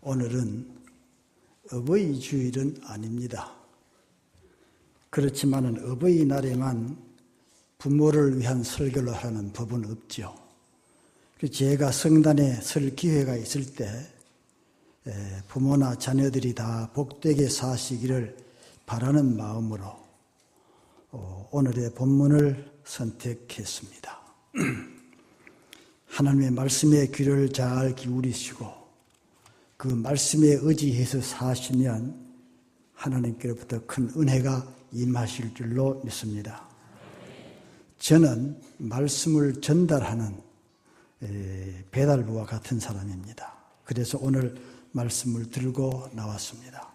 오늘은 어버이 주일은 아닙니다. 그렇지만은 어버이날에만 부모를 위한 설교를 하는 법은 없죠. 제가 성단에 설 기회가 있을 때 부모나 자녀들이 다 복되게 사시기를 바라는 마음으로 오늘의 본문을 선택했습니다. 하나님의 말씀에 귀를 잘 기울이시고 그 말씀에 의지해서 사시면 하나님께로부터 큰 은혜가 임하실 줄로 믿습니다. 저는 말씀을 전달하는 배달부와 같은 사람입니다. 그래서 오늘 말씀을 들고 나왔습니다.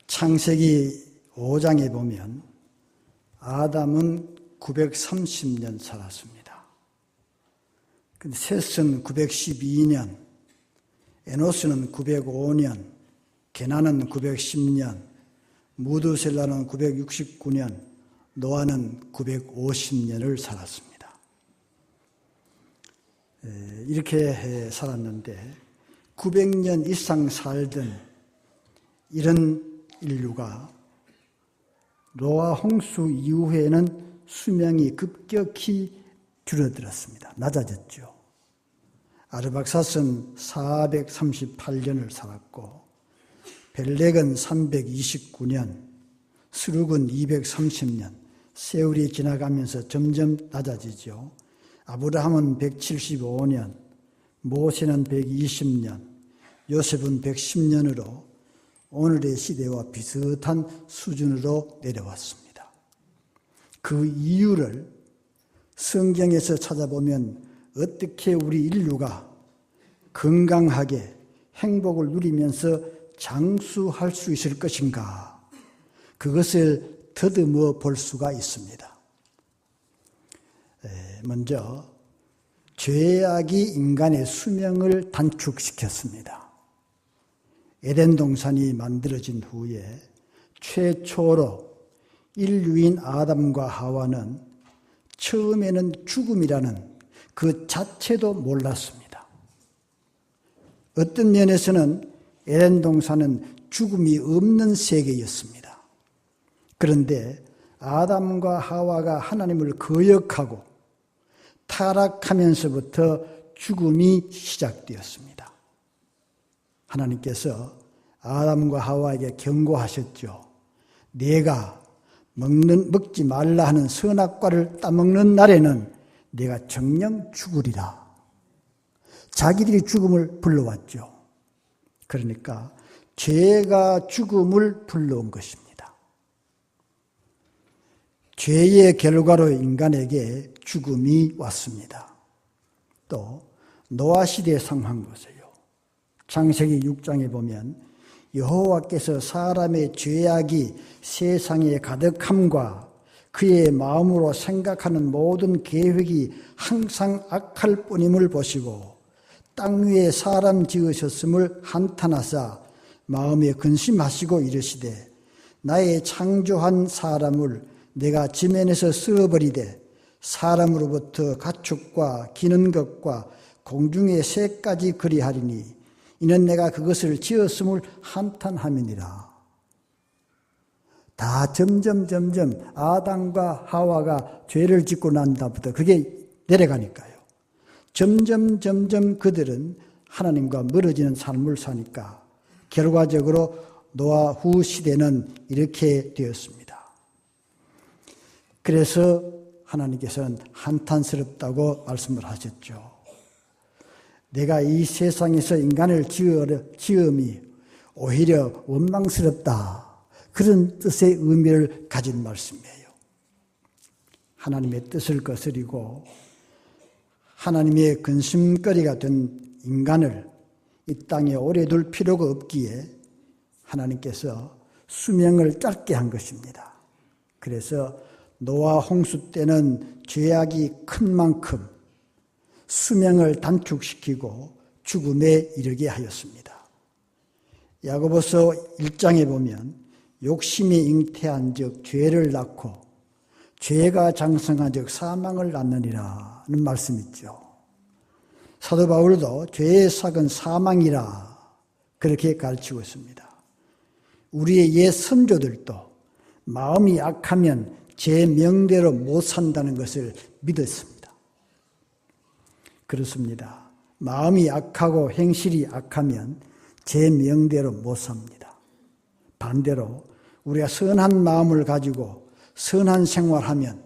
창세기 5장에 보면 아담은 930년 살았습니다. 근데 셋은 912년, 에노스는 905년, 게나는 910년, 무드셀라는 969년, 노아는 950년을 살았습니다. 이렇게 살았는데 900년 이상 살던 이런 인류가 노아 홍수 이후에는 수명이 급격히 줄어들었습니다. 낮아졌죠. 아르박사스는 438년을 살았고 벨렉은 329년, 스룩은 230년, 세월이 지나가면서 점점 낮아지죠. 아브라함은 175년, 모세는 120년, 요셉은 110년으로 오늘의 시대와 비슷한 수준으로 내려왔습니다. 그 이유를 성경에서 찾아보면 어떻게 우리 인류가 건강하게 행복을 누리면서 장수할 수 있을 것인가, 그것을 더듬어 볼 수가 있습니다. 먼저 죄악이 인간의 수명을 단축시켰습니다. 에덴 동산이 만들어진 후에 최초로 인류인 아담과 하와는 처음에는 죽음이라는 그 자체도 몰랐습니다. 어떤 면에서는 에덴 동산은 죽음이 없는 세계였습니다. 그런데 아담과 하와가 하나님을 거역하고 타락하면서부터 죽음이 시작되었습니다. 하나님께서 아담과 하와에게 경고하셨죠. 내가 먹지 말라 하는 선악과를 따먹는 날에는 내가 정녕 죽으리라. 자기들이 죽음을 불러왔죠. 그러니까 죄가 죽음을 불러온 것입니다. 죄의 결과로 인간에게 죽음이 왔습니다. 또 노아 시대에 상한 것이요. 창세기 6장에 보면 여호와께서 사람의 죄악이 세상에 가득함과 그의 마음으로 생각하는 모든 계획이 항상 악할 뿐임을 보시고 땅 위에 사람 지으셨음을 한탄하사 마음에 근심하시고 이르시되 나의 창조한 사람을 내가 지면에서 쓸어버리되 사람으로부터 가축과 기는 것과 공중의 새까지 그리하리니 이는 내가 그것을 지었음을 한탄함이니라. 다 점점 아담과 하와가 죄를 짓고 난 다음부터 그게 내려가니까요. 점점 그들은 하나님과 멀어지는 삶을 사니까 결과적으로 노아 후 시대는 이렇게 되었습니다. 그래서 하나님께서는 한탄스럽다고 말씀을 하셨죠. 내가 이 세상에서 인간을 지음이 오히려 원망스럽다. 그런 뜻의 의미를 가진 말씀이에요. 하나님의 뜻을 거스리고 하나님의 근심거리가 된 인간을 이 땅에 오래 둘 필요가 없기에 하나님께서 수명을 짧게 한 것입니다. 그래서 노아 홍수 때는 죄악이 큰 만큼 수명을 단축시키고 죽음에 이르게 하였습니다. 야고보서 1장에 보면 욕심이 잉태한 즉 죄를 낳고 죄가 장성한 즉 사망을 낳느니라는 말씀이 있죠. 사도 바울도 죄의 삭은 사망이라 그렇게 가르치고 있습니다. 우리의 옛 선조들도 마음이 악하면 제 명대로 못 산다는 것을 믿었습니다. 그렇습니다. 마음이 악하고 행실이 악하면 제 명대로 못 삽니다. 반대로 우리가 선한 마음을 가지고 선한 생활하면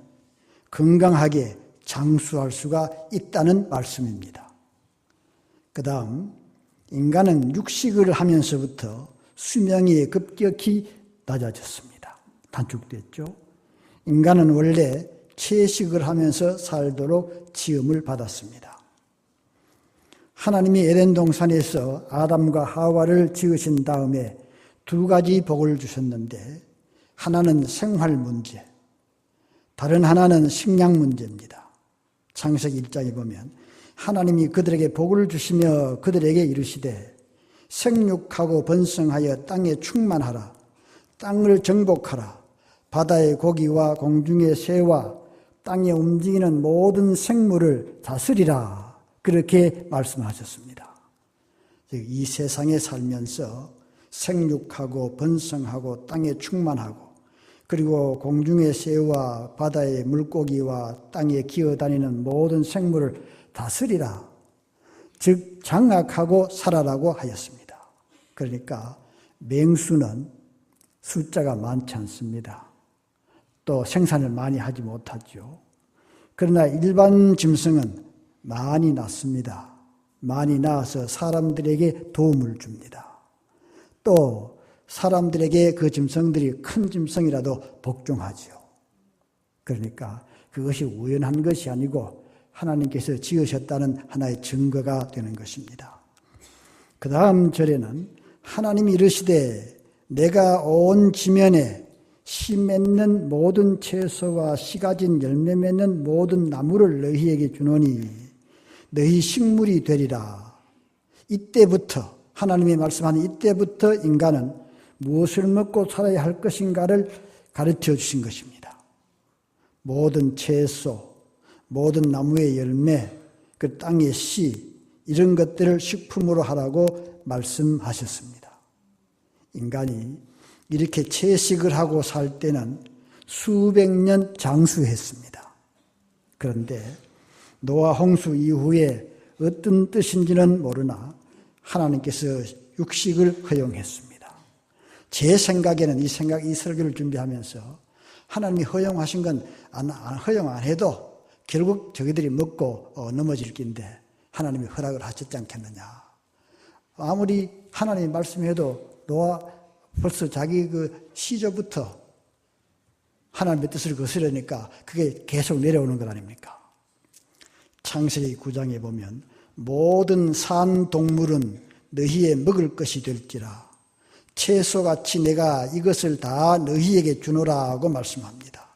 건강하게 장수할 수가 있다는 말씀입니다. 그 다음 인간은 육식을 하면서부터 수명이 급격히 낮아졌습니다. 단축됐죠. 인간은 원래 채식을 하면서 살도록 지음을 받았습니다. 하나님이 에덴 동산에서 아담과 하와를 지으신 다음에 두 가지 복을 주셨는데 하나는 생활 문제, 다른 하나는 식량 문제입니다. 창세기 1장에 보면 하나님이 그들에게 복을 주시며 그들에게 이르시되 생육하고 번성하여 땅에 충만하라. 땅을 정복하라. 바다의 고기와 공중의 새와 땅에 움직이는 모든 생물을 다스리라. 그렇게 말씀하셨습니다. 이 세상에 살면서 생육하고 번성하고 땅에 충만하고 그리고 공중의 새와 바다의 물고기와 땅에 기어다니는 모든 생물을 다스리라. 즉 장악하고 살아라고 하였습니다. 그러니까 맹수는 숫자가 많지 않습니다. 또 생산을 많이 하지 못하죠. 그러나 일반 짐승은 많이 낳습니다. 많이 낳아서 사람들에게 도움을 줍니다. 또 사람들에게 그 짐승들이 큰 짐승이라도 복종하죠. 그러니까 그것이 우연한 것이 아니고 하나님께서 지으셨다는 하나의 증거가 되는 것입니다. 그 다음 절에는 하나님이 이르시되 내가 온 지면에 씨 맺는 모든 채소와 씨 가진 열매 맺는 모든 나무를 너희에게 주노니 너희 식물이 되리라. 이때부터 하나님이 말씀하는 이때부터 인간은 무엇을 먹고 살아야 할 것인가를 가르쳐 주신 것입니다. 모든 채소, 모든 나무의 열매, 그 땅의 씨 이런 것들을 식품으로 하라고 말씀하셨습니다. 인간이 이렇게 채식을 하고 살 때는 수백 년 장수했습니다. 그런데 노아 홍수 이후에 어떤 뜻인지는 모르나 하나님께서 육식을 허용했습니다. 제 생각에는 이 설교를 준비하면서 하나님이 허용하신 건 허용 안 해도 결국 저희들이 먹고 넘어질 낀데 하나님이 허락을 하셨지 않겠느냐. 아무리 하나님이 말씀해도 노아 벌써 자기 그 시조부터 하나님의 뜻을 거스르니까 그게 계속 내려오는 것 아닙니까? 창세기 9장에 보면 모든 산 동물은 너희의 먹을 것이 될지라 채소같이 내가 이것을 다 너희에게 주노라고 말씀합니다.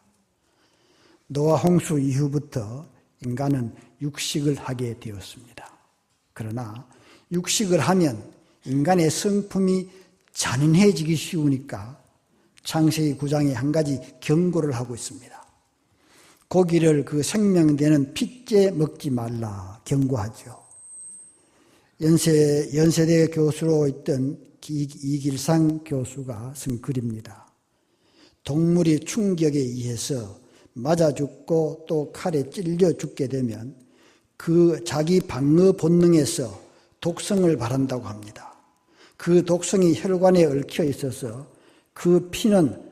노아 홍수 이후부터 인간은 육식을 하게 되었습니다. 그러나 육식을 하면 인간의 성품이 잔인해지기 쉬우니까 창세기 9장에 한 가지 경고를 하고 있습니다. 고기를 그 생명되는 핏째 먹지 말라 경고하죠. 연세대 교수로 있던 이길상 교수가 쓴 글입니다. 동물이 충격에 의해서 맞아 죽고 또 칼에 찔려 죽게 되면 그 자기 방어 본능에서 독성을 발한다고 합니다. 그 독성이 혈관에 얽혀 있어서 그 피는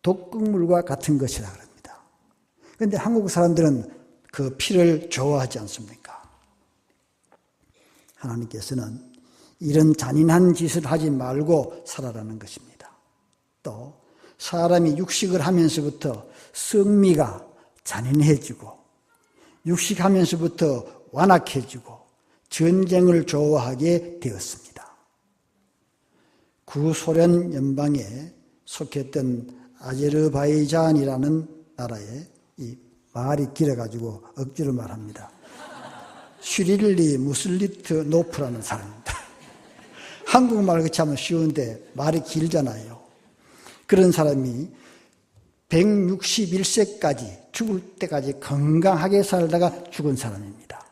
독극물과 같은 것이라 그럽니다. 그런데 한국 사람들은 그 피를 좋아하지 않습니까? 하나님께서는 이런 잔인한 짓을 하지 말고 살아라는 것입니다. 또 사람이 육식을 하면서부터 성미가 잔인해지고 육식하면서부터 완악해지고 전쟁을 좋아하게 되었습니다. 구소련 연방에 속했던 아제르바이잔이라는 나라에 이 말이 길어가지고 억지로 말합니다. 슈릴리 무슬리트 노프라는 사람입니다. 한국말 그렇지 하면 쉬운데 말이 길잖아요. 그런 사람이 161세까지 죽을 때까지 건강하게 살다가 죽은 사람입니다.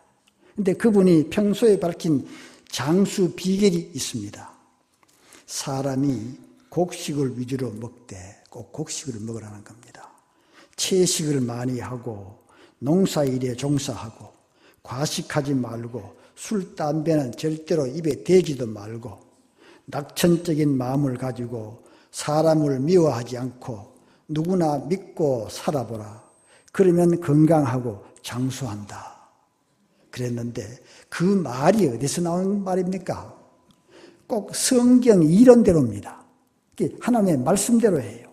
그런데 그분이 평소에 밝힌 장수 비결이 있습니다. 사람이 곡식을 위주로 먹되 꼭 곡식을 먹으라는 겁니다. 채식을 많이 하고 농사일에 종사하고 과식하지 말고 술, 담배는 절대로 입에 대지도 말고 낙천적인 마음을 가지고 사람을 미워하지 않고 누구나 믿고 살아보라. 그러면 건강하고 장수한다. 그랬는데 그 말이 어디서 나온 말입니까? 꼭 성경 이론대로입니다. 하나님의 말씀대로예요.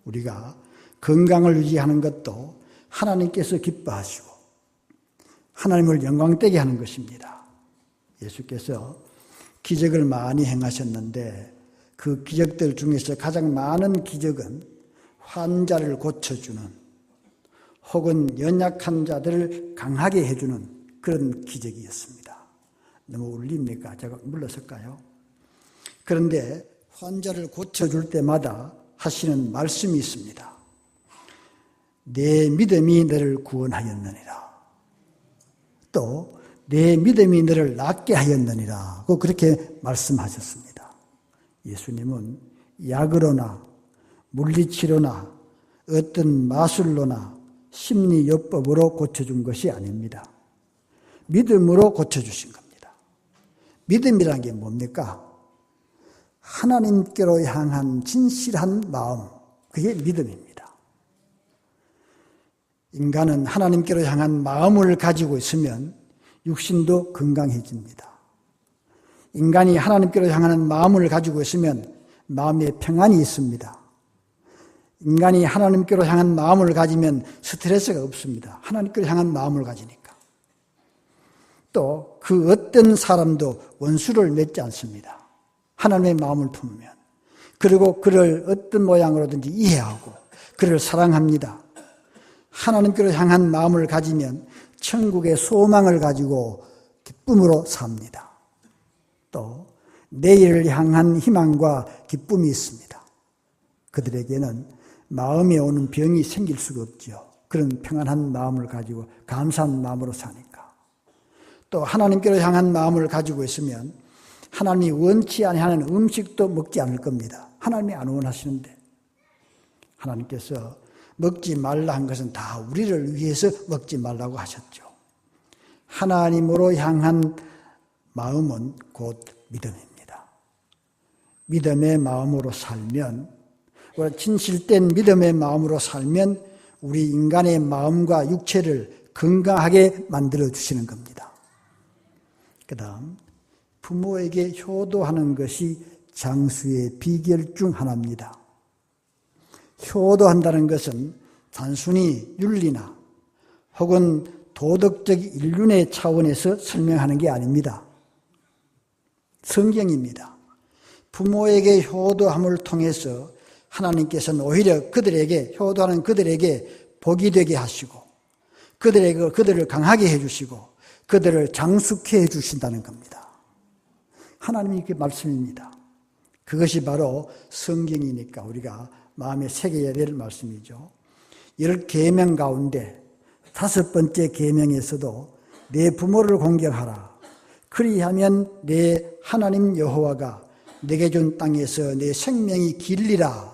우리가 건강을 유지하는 것도 하나님께서 기뻐하시고 하나님을 영광되게 하는 것입니다. 예수께서 기적을 많이 행하셨는데 그 기적들 중에서 가장 많은 기적은 환자를 고쳐주는 혹은 연약한 자들을 강하게 해주는 그런 기적이었습니다. 너무 울립니까? 제가 물러설까요? 그런데 환자를 고쳐줄 때마다 하시는 말씀이 있습니다. 내 믿음이 너를 구원하였느니라. 또 내 믿음이 너를 낫게 하였느니라. 그렇게 말씀하셨습니다. 예수님은 약으로나 물리치료나 어떤 마술로나 심리요법으로 고쳐준 것이 아닙니다. 믿음으로 고쳐주신 겁니다. 믿음이라는 게 뭡니까? 하나님께로 향한 진실한 마음, 그게 믿음입니다. 인간은 하나님께로 향한 마음을 가지고 있으면 육신도 건강해집니다. 인간이 하나님께로 향하는 마음을 가지고 있으면 마음에 평안이 있습니다. 인간이 하나님께로 향한 마음을 가지면 스트레스가 없습니다. 하나님께로 향한 마음을 가지니까. 또 그 어떤 사람도 원수를 맺지 않습니다. 하나님의 마음을 품으면. 그리고 그를 어떤 모양으로든지 이해하고 그를 사랑합니다. 하나님께로 향한 마음을 가지면 천국의 소망을 가지고 기쁨으로 삽니다. 또 내일을 향한 희망과 기쁨이 있습니다. 그들에게는 마음에 오는 병이 생길 수가 없죠. 그런 평안한 마음을 가지고 감사한 마음으로 사니까. 또 하나님께로 향한 마음을 가지고 있으면 하나님이 원치 아니하는 음식도 먹지 않을 겁니다. 하나님이 안 원하시는데. 하나님께서 먹지 말라 한 것은 다 우리를 위해서 먹지 말라고 하셨죠. 하나님으로 향한 마음은 곧 믿음입니다. 믿음의 마음으로 살면, 진실된 믿음의 마음으로 살면 우리 인간의 마음과 육체를 건강하게 만들어 주시는 겁니다. 그 다음 부모에게 효도하는 것이 장수의 비결 중 하나입니다. 효도한다는 것은 단순히 윤리나 혹은 도덕적 인륜의 차원에서 설명하는 게 아닙니다. 성경입니다. 부모에게 효도함을 통해서 하나님께서는 오히려 그들에게, 효도하는 그들에게 복이 되게 하시고 그들을 강하게 해주시고 그들을 장수케 해주신다는 겁니다. 하나님이 이렇게 말씀입니다. 그것이 바로 성경이니까 우리가 마음에 새겨야 될 말씀이죠. 10계명 가운데 5번째 계명에서도 내 부모를 공경하라. 그리하면 내 하나님 여호와가 내게 준 땅에서 내 생명이 길리라.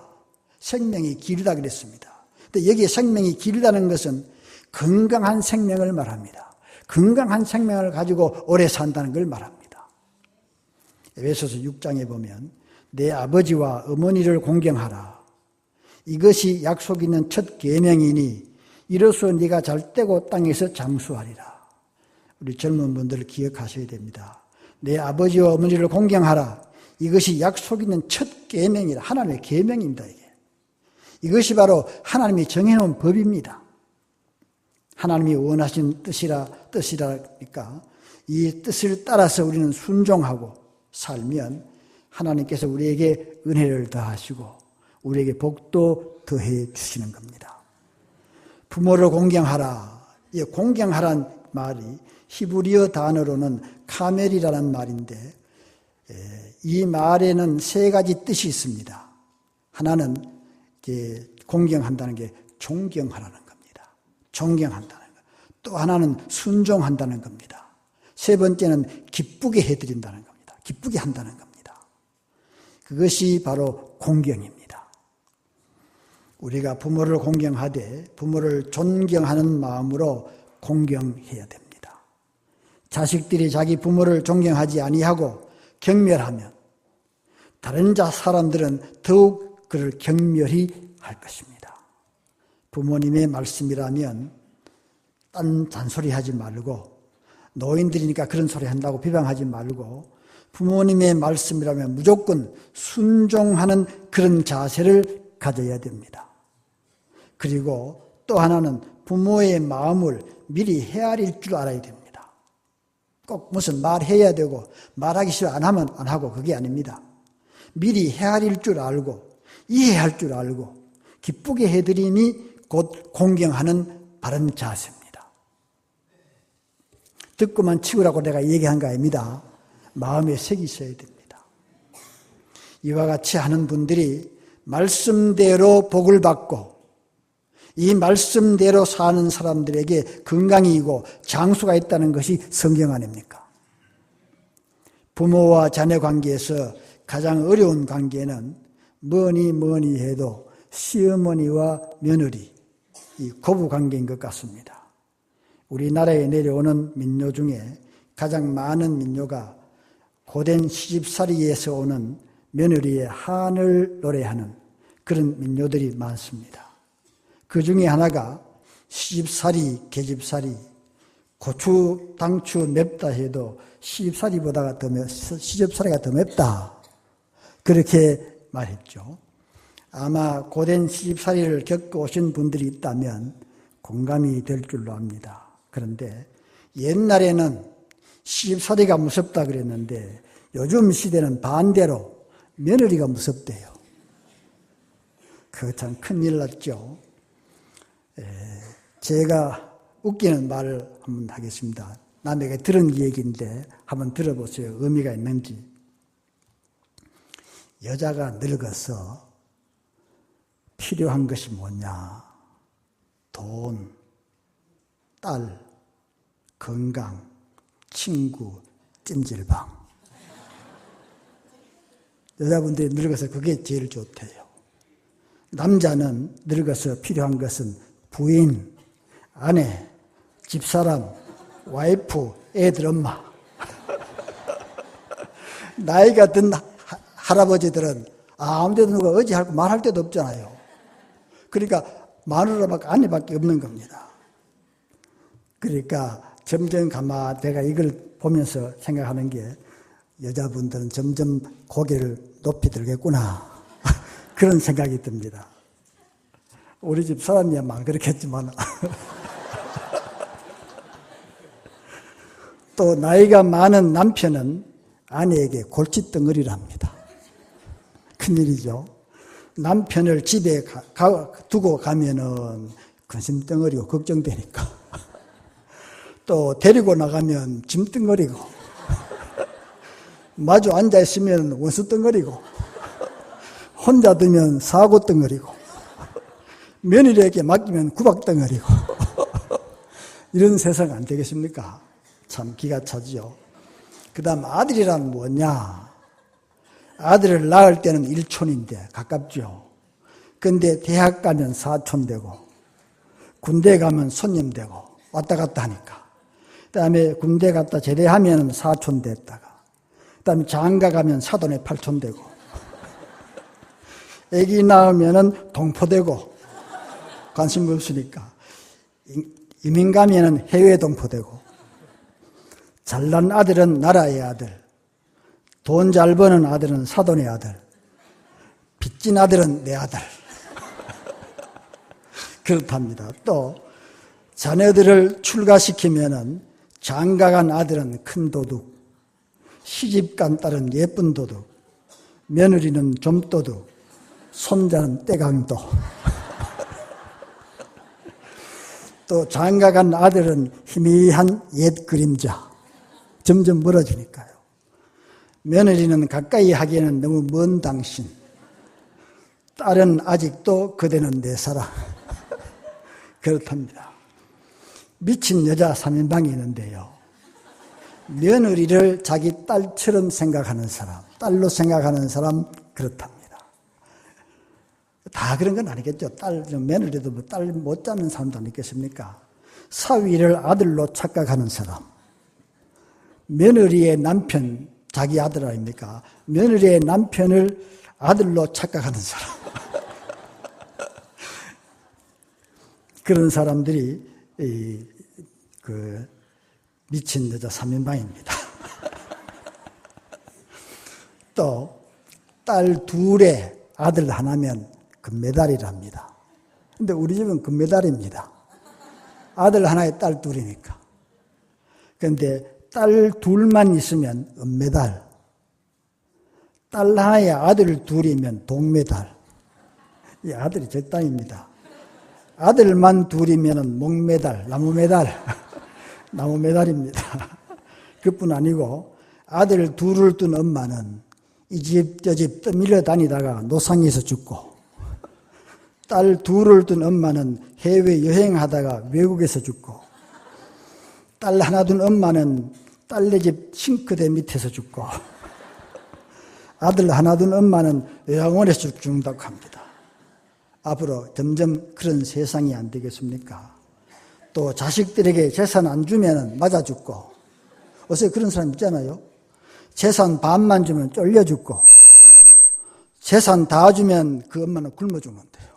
생명이 길다 그랬습니다. 근데 여기에 생명이 길다는 것은 건강한 생명을 말합니다. 건강한 생명을 가지고 오래 산다는 걸 말합니다. 에베소서 6장에 보면 내 아버지와 어머니를 공경하라. 이것이 약속 있는 첫 계명이니 이로써 네가 잘되고 땅에서 장수하리라. 우리 젊은 분들 기억하셔야 됩니다. 내 아버지와 어머니를 공경하라. 이것이 약속 있는 첫 계명이라. 하나님의 계명입니다. 이것이 바로 하나님이 정해놓은 법입니다. 하나님이 원하신 뜻이라니까 이 뜻을 따라서 우리는 순종하고 살면 하나님께서 우리에게 은혜를 더하시고 우리에게 복도 더해 주시는 겁니다. 부모를 공경하라. 이 공경하라는 말이 히브리어 단어로는 카멜이라는 말인데 이 말에는 3가지 뜻이 있습니다. 하나는 공경한다는 게 존경하라는 겁니다. 존경한다는 것. 또 하나는 순종한다는 겁니다. 3번째는 기쁘게 해드린다는 겁니다. 기쁘게 한다는 겁니다. 그것이 바로 공경입니다. 우리가 부모를 공경하되 부모를 존경하는 마음으로 공경해야 됩니다. 자식들이 자기 부모를 존경하지 아니하고 경멸하면 다른 사람들은 더욱 그를 경멸히 할 것입니다. 부모님의 말씀이라면 딴 잔소리하지 말고, 노인들이니까 그런 소리 한다고 비방하지 말고, 부모님의 말씀이라면 무조건 순종하는 그런 자세를 가져야 됩니다. 그리고 또 하나는 부모의 마음을 미리 헤아릴 줄 알아야 됩니다. 꼭 무슨 말해야 되고 말하기 싫어 안 하면 안 하고 그게 아닙니다. 미리 헤아릴 줄 알고 이해할 줄 알고 기쁘게 해드림이 곧 공경하는 바른 자세입니다. 듣고만 치우라고 내가 얘기한 거 아닙니다. 마음에 새기셔야 됩니다. 이와 같이 하는 분들이 말씀대로 복을 받고 이 말씀대로 사는 사람들에게 건강이고 장수가 있다는 것이 성경 아닙니까? 부모와 자녀 관계에서 가장 어려운 관계는 뭐니 해도 시어머니와 며느리, 이 고부 관계인 것 같습니다. 우리나라에 내려오는 민요 중에 가장 많은 민요가 고된 시집살이에서 오는 며느리의 한을 노래하는 그런 민요들이 많습니다. 그 중에 하나가 시집살이, 계집살이, 고추, 당추 맵다 해도 시집살이가 더 맵다. 그렇게 말했죠. 아마 고된 시집살이를 겪어오신 분들이 있다면 공감이 될 줄로 압니다. 그런데 옛날에는 시집살이가 무섭다 그랬는데 요즘 시대는 반대로 며느리가 무섭대요. 그거 참 큰일 났죠. 제가 웃기는 말을 한번 하겠습니다. 남에게 들은 얘기인데 한번 들어보세요. 의미가 있는지. 여자가 늙어서 필요한 것이 뭐냐? 돈, 딸, 건강, 친구, 찜질방. 여자분들이 늙어서 그게 제일 좋대요. 남자는 늙어서 필요한 것은 부인, 아내, 집사람, 와이프, 애들 엄마. 나이가 든 할아버지들은 아무 데도 누가 의지하고 말할 데도 없잖아요. 그러니까 마누라밖에 아내밖에 없는 겁니다. 그러니까 점점 내가 이걸 보면서 생각하는 게 여자분들은 점점 고개를 높이 들겠구나. 그런 생각이 듭니다. 우리 집 사람이야만 안 그렇겠지만 또 나이가 많은 남편은 아내에게 골칫덩어리랍니다. 큰일이죠. 남편을 집에 두고 가면은 근심덩어리고 걱정되니까 또 데리고 나가면 짐덩어리고 마주 앉아있으면 원수덩어리고 혼자 두면 사고덩어리고 며느리에게 맡기면 구박덩어리고 이런 세상 안 되겠습니까? 참 기가 차지요. 그 다음 아들이란 뭐냐? 아들을 낳을 때는 일촌인데 가깝죠. 근데 대학 가면 사촌 되고 군대 가면 손님 되고 왔다 갔다 하니까 그 다음에 군대 갔다 제대하면 사촌 됐다가 그 다음에 장가 가면 사돈의 팔촌 되고 애기 낳으면 동포되고 관심 없으니까 이민 가면은 해외 동포되고 잘난 아들은 나라의 아들, 돈 잘 버는 아들은 사돈의 아들, 빚진 아들은 내 아들. 그렇답니다. 또 자녀들을 출가시키면은 장가간 아들은 큰 도둑, 시집간 딸은 예쁜 도둑, 며느리는 좀도둑, 손자는 떼강도. 또 장가간 아들은 희미한 옛 그림자, 점점 멀어지니까요. 며느리는 가까이 하기에는 너무 먼 당신, 딸은 아직도 그대는 내 사랑. 그렇답니다. 미친 여자 3인방이 있는데요. 며느리를 자기 딸처럼 생각하는 사람, 딸로 생각하는 사람 그렇답니다. 다 그런 건 아니겠죠. 며느리도 딸 못 잡는 사람도 아니겠습니까? 사위를 아들로 착각하는 사람, 며느리의 남편, 자기 아들 아닙니까? 며느리의 남편을 아들로 착각하는 사람. 그런 사람들이 미친 여자 3인방입니다. 또 딸 둘에 아들 하나면 금메달이랍니다. 근데 우리 집은 금메달입니다. 아들 하나에 딸 둘이니까. 그런데 딸 둘만 있으면 은메달, 딸 하나에 아들 둘이면 동메달. 이 아들이 적당입니다. 아들만 둘이면 목메달, 나무메달, 나무메달입니다. 그뿐 아니고 아들 둘을 둔 엄마는 이 집 저 집 떠밀려 다니다가 노상에서 죽고, 딸 둘을 둔 엄마는 해외 여행하다가 외국에서 죽고, 딸 하나 둔 엄마는 딸네 집 싱크대 밑에서 죽고, 아들 하나 둔 엄마는 요양원에서 죽는다고 합니다. 앞으로 점점 그런 세상이 안 되겠습니까? 또 자식들에게 재산 안 주면 맞아 죽고, 어서 그런 사람 있잖아요. 재산 반만 주면 쫄려 죽고, 재산 다 주면 그 엄마는 굶어 죽는데요.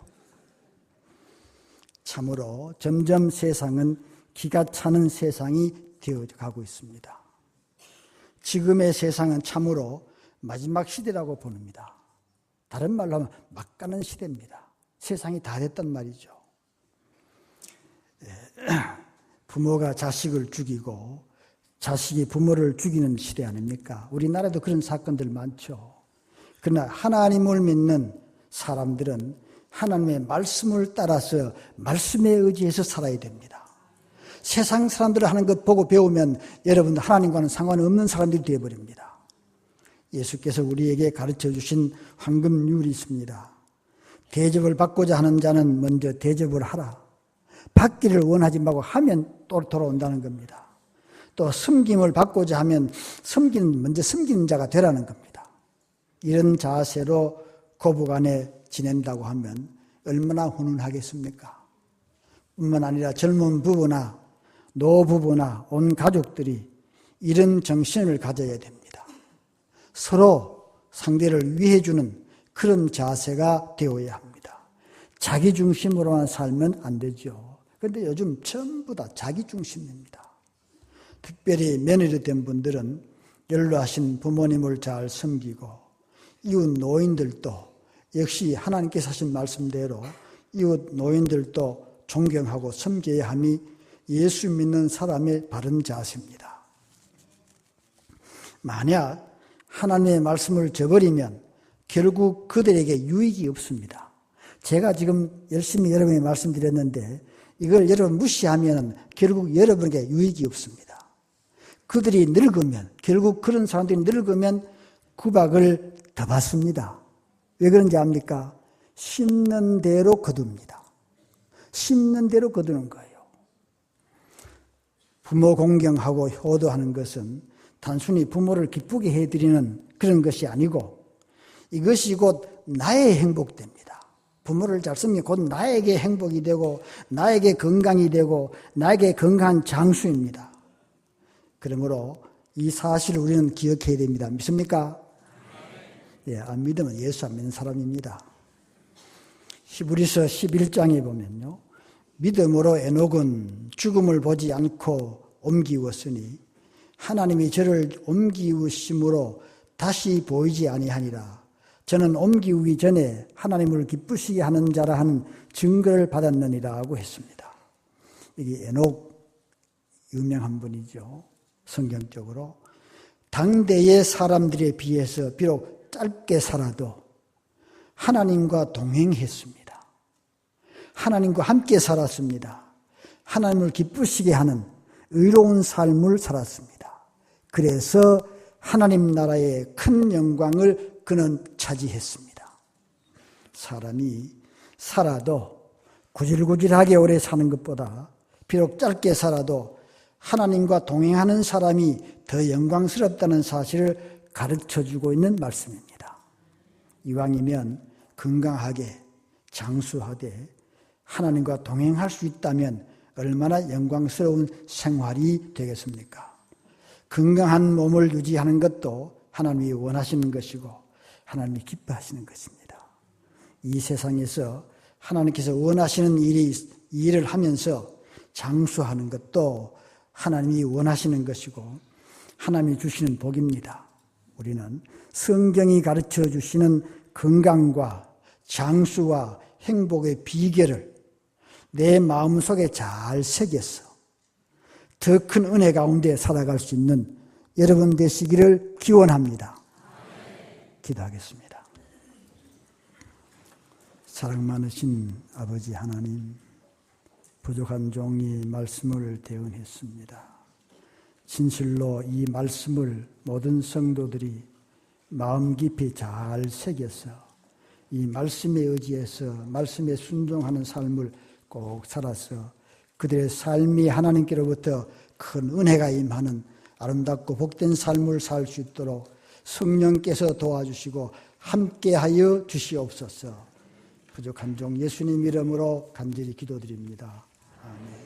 참으로 점점 세상은 기가 차는 세상이 되어가고 있습니다. 지금의 세상은 참으로 마지막 시대라고 봅니다. 다른 말로 하면 막가는 시대입니다. 세상이 다 됐단 말이죠. 부모가 자식을 죽이고 자식이 부모를 죽이는 시대 아닙니까? 우리나라도 그런 사건들 많죠. 그러나 하나님을 믿는 사람들은 하나님의 말씀을 따라서 말씀에 의지해서 살아야 됩니다. 세상 사람들 하는 것 보고 배우면 여러분 하나님과는 상관없는 사람들이 되어버립니다. 예수께서 우리에게 가르쳐 주신 황금률이 있습니다. 대접을 받고자 하는 자는 먼저 대접을 하라. 받기를 원하지 말고 하면 또 돌아온다는 겁니다. 또 섬김을 받고자 하면 먼저 섬기는 자가 되라는 겁니다. 이런 자세로 고부간에 지낸다고 하면 얼마나 훈훈하겠습니까? 뿐만 아니라 젊은 부부나 노부부나 온 가족들이 이런 정신을 가져야 됩니다. 서로 상대를 위해주는 그런 자세가 되어야 합니다. 자기 중심으로만 살면 안 되죠. 그런데 요즘 전부 다 자기 중심입니다. 특별히 며느리 된 분들은 연로하신 부모님을 잘 섬기고, 이웃 노인들도 역시 하나님께서 하신 말씀대로 이웃 노인들도 존경하고 섬겨야 함이 예수 믿는 사람의 바른 자세입니다. 만약 하나님의 말씀을 저버리면 결국 그들에게 유익이 없습니다. 제가 지금 열심히 여러분에게 말씀드렸는데 이걸 여러분 무시하면 결국 여러분에게 유익이 없습니다. 그들이 늙으면, 결국 그런 사람들이 늙으면 구박을 더 받습니다. 왜 그런지 압니까? 심는 대로 거둡니다. 심는 대로 거두는 거예요. 부모 공경하고 효도하는 것은 단순히 부모를 기쁘게 해드리는 그런 것이 아니고, 이것이 곧 나의 행복됩니다. 부모를 잘 섬기면 곧 나에게 행복이 되고 나에게 건강이 되고 나에게 건강한 장수입니다. 그러므로 이 사실을 우리는 기억해야 됩니다. 믿습니까? 예, 안 믿으면 예수 안 믿는 사람입니다. 히브리서 11장에 보면요, 믿음으로 에녹은 죽음을 보지 않고 옮기웠으니 하나님이 저를 옮기우심으로 다시 보이지 아니하니라. 저는 옮기우기 전에 하나님을 기쁘시게 하는 자라 하는 증거를 받았느니라고 했습니다. 이게 에녹 유명한 분이죠. 성경적으로 당대의 사람들에 비해서 비록 짧게 살아도 하나님과 동행했습니다. 하나님과 함께 살았습니다. 하나님을 기쁘시게 하는 의로운 삶을 살았습니다. 그래서 하나님 나라의 큰 영광을 그는 차지했습니다. 사람이 살아도 구질구질하게 오래 사는 것보다 비록 짧게 살아도 하나님과 동행하는 사람이 더 영광스럽다는 사실을 가르쳐주고 있는 말씀입니다. 이왕이면 건강하게 장수하되 하나님과 동행할 수 있다면 얼마나 영광스러운 생활이 되겠습니까? 건강한 몸을 유지하는 것도 하나님이 원하시는 것이고 하나님이 기뻐하시는 것입니다. 이 세상에서 하나님께서 원하시는 일을 하면서 장수하는 것도 하나님이 원하시는 것이고 하나님이 주시는 복입니다. 우리는 성경이 가르쳐 주시는 건강과 장수와 행복의 비결을 내 마음속에 잘 새겨서 더 큰 은혜 가운데 살아갈 수 있는 여러분 되시기를 기원합니다. 기도하겠습니다. 사랑 많으신 아버지 하나님, 부족한 종이 말씀을 대언했습니다. 진실로 이 말씀을 모든 성도들이 마음 깊이 잘 새겨서 이 말씀에 의지해서 말씀에 순종하는 삶을 꼭 살아서 그들의 삶이 하나님께로부터 큰 은혜가 임하는 아름답고 복된 삶을 살 수 있도록 성령께서 도와주시고 함께하여 주시옵소서. 부족한 종 예수님 이름으로 간절히 기도드립니다. 아멘.